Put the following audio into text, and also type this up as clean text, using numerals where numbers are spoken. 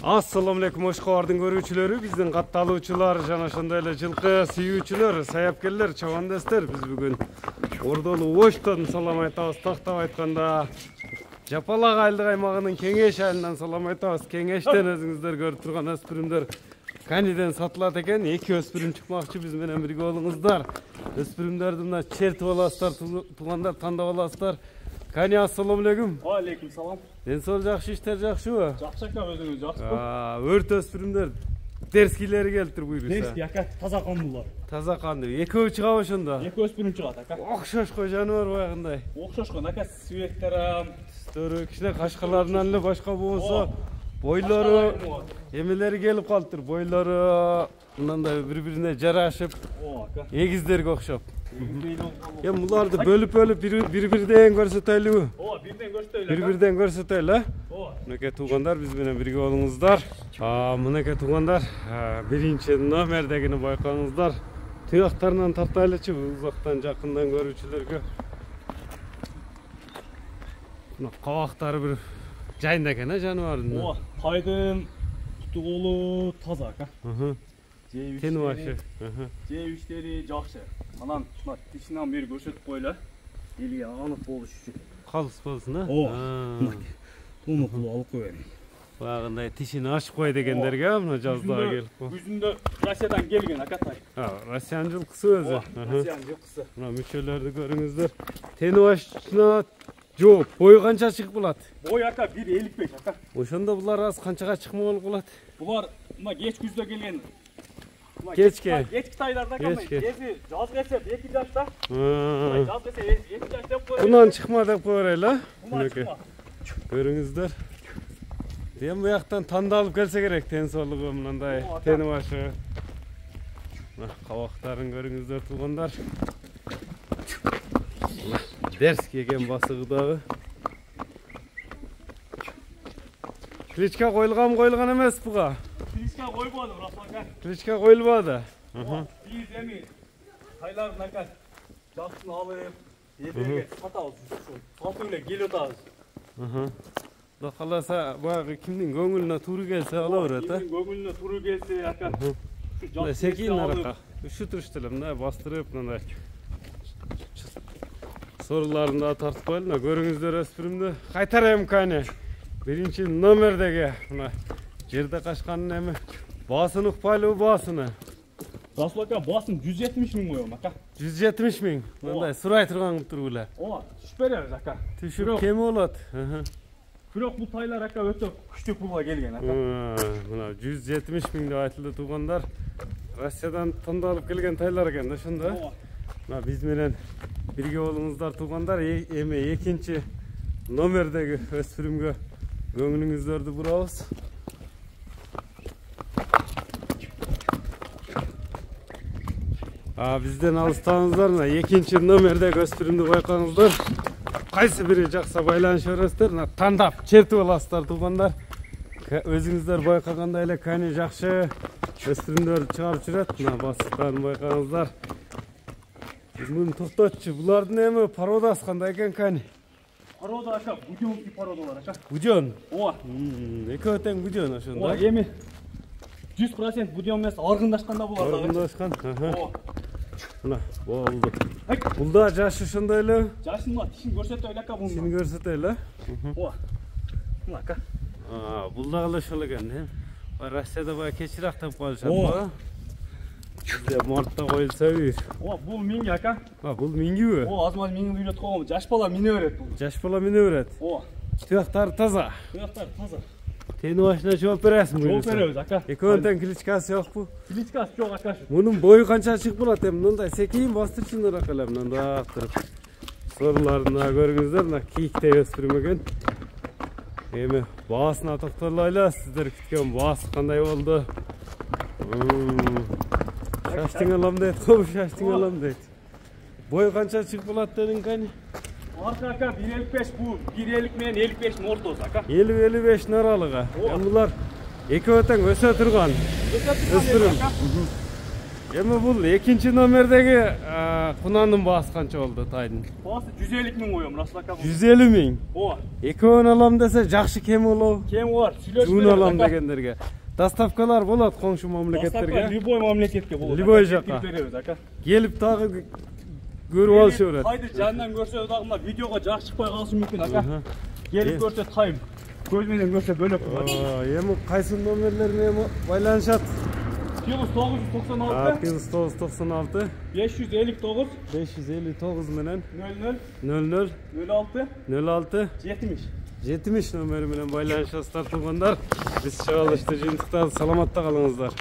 Assalamu alaikum Oşqo'ардың көрүүчүлөрү, биздин катталуучулар жана ошондой эле жылкы сүйүүчүлөр, саяпкерлер, чабандастар. Биз бүгүн Ордолуу Оштон салам айтабыз. Тактап айтканда Жапалак айылдык аймагынын Кеңеш айылынан салам айтабыз. Кеңештен өзүңүздөр көрүп турган өспүрүмдөр каниден сатылат экен. 2 өспүрүм чыкмакчы, биз менен бирге болуңуздар. Өспүрүмдөрдү мына чертип аласыздар, туугандар тандап аласыздар. Кани, ассаламу алейкум. Алейкум салам. Денсол жакшы, иштер жакшыбы? Жакшы ака, өзүңүз жакшыбы? Өрт өспүрүмдөр дерскилери келиптир буйруса. Дерски ака, таза кандуулар. Таза канды. Экөө чыгабы ошондо? 2 өспүрүм чыгат ака. Окшошко жаныбар баягындай. Окшошкон ака, светтер, түстөрү, кичине кашкаларынан эле башка болсо, бойлору, эмелери келип калыптыр. Бойлору мындай бири-бирине жарашып, эгиздерге окшоп. Эми буларды бөлүп бири-бирден көрсөтөлүбү? Ооба, бирден көрсөтөлү. Бири-бирден көрсөтөлү, э? Ооба. Мынакей туугандар, биз менен бирге болуңуздар. Мынакей туугандар, биринчи номердегини байкаңыздар. Туяктарынан тартайлычы, узактан жакындан көрүүчүлөргө. Мына кабактары бир жайында экен, жаныбардын. Ооба, тайдын тутуголу таза ака. Тени башы. Жебиштери жакшы. Анан мына тишинен бери көрсөтүп койлу. Элге анык болуш үчүн. Калыс болсун, э? Ооба. Туну кылып алып коеюн. Багындай тишини ачып кой дегендерге, мына жаздага келип ко. Күзүндө Россиядан келген ака тай. Россиянын жылкысы өзү. Россиянын жылкысы. Мына мүчөлөрдү көрүңүздөр. Тени башына жок, бою канча чыгып калат? Бой ака 1.55 ака. Ошондо булар аз канчага чыкмагыл кылат? Булар мына кеч күздө келген. Кечке. Кечки тайларда кандай? Кези жаз келсе 2 жашта. Жаз келсе 2 жаш деп коёбуз. Бунан чыкма деп коереле, э? Мынакей. Көрүңүздөр. Дем буяктан тандалып келсе керек, тенсоолугу мындай тени башы. Мына кабактарын көрүңүздөр туугандар. Дерски экен басыгы дагы. Кличка коюлган эмес буга. Кличка койбоду, Расака. Кличка коюлбады. Биз эми тайлардын ака жакшысын алып, элге сатабыз. Сатып эле келип атабыз. Кудай кааласа, баягы кимдин көңүлүнө туура келсе ала берет, э? Кимдин көңүлүнө туура келсе ака. Мына секин арака. Ушу турушту эле мындай бастырып, мындай соруларын да тартып коелу. Көрүңүздөр өспүрүмдү. Кайтарайм кани. Биринчи номердеги мына жерде качканын эми баасын укпайлыбы баасыны? Расул ака, баасын 170 миң коём ака. 170 миң. Мындай сурай турган тургуле. Ооба, түшүп беребиз ака. Түшүп кеми болот? Бирок бул тайлар ака өтө күчтүү пулга келген ака. Мына 170 миң деп айтылды туугандар. Россиядан тандалып келген тайлар экен да ошондо. Мына биз менен бирге болуңуздар туугандар. Эми экинчи номердеги өспүрүмгө көңүлүңүздөрдү бурабыз. Бизден алыстаңыздар, мына экинчи номердеги өспүрүмдү байкаңыздар. Кайсы бири жакса байланыш бересиздер, тандап чертип аласыздар туугандар. Өзүңүздөр байкагандай эле кани жакшы өспүрүмдөрдү чыгарып жүрөт. Мына басыктарын байкаңыздар. Муну токтотчу, булардын эми породасы кандай экен кани? Порода ака, будёнки породалар ака. Будён? Ооба. Экөө тең будён ошондо. Ооба, эми 100% будён эмес, аргындашканда булар дагы. Аргындашкан. Ооба. Мына болду. Бул да жаш ошондой эле. Жашын мына тишин көрсөтөлү ака бул. Тишин көрсөтөлү, э? Ооба. Мына ака. Бул дагы ошол экен, э? Россияда бая кечирээк деп коюшат го. Бизде мартта коюлса бир. Ооба, бул минги ака. Бул мингиби? Ооба, азмаз минги үйрөтүп койгом. Жаш бала мине берет бул. Жаш бала мине берет. Ооба. Туяктары таза. Туяктары таза. Тени башына жооп бересиңби? Жооп беребиз ака. Экөөнүн тең кличкасы жокпу? Кличкасы жок ака. Мунун бою канча чыгып калат эми? Мындай секин бастырчыңдар ака эле мындай туруп. Соруларын көрүңүздөр, мына кийиктей өспүрүм экен. Эми баасына токтолойлу, сиздер күткөн баасы кандай болду? Шаштың алам дейт, кобу шаштың алам дейт. Бою канча чыгып калат дедиң кани? Арка ака 1.55 бу 1.50 менен 55 ортосу ака. 50-55 аралыгы. Булар экөө тең өсө турган. Өспүрүм. Эми бул экинчи номердеги кунанын баасы канча болду тайдын? Баасы 150 миң коём, Расул ака. 150 миң. Ооба. Экөөнү алам десе жакшы кем болобу? Кем бар, сүйлөшүп Жуун беребиз, алам ака. дегендерге. Доставкалар болот коңшу Доставка мамлекеттерге. любой мамлекетке болот. Любой жака. Беребиз, ака. Келип дагы көрүп алышы берет. Кайды жанынан көрсө дагы мына видеого жак чыкпай калышы мүмкүн, ака. Келип көрсө тайм. Көз менен көрсө бөлөк болот. Эми кайсы номерлер менен байланышат? Плюс 996 Плюс 996 559 559 менен 00 00 06 06 70. 70 номери менен байланышасыздар туугандар. Биз чыгарылышты жыйынтыктадык. Саламатта калыңыздар.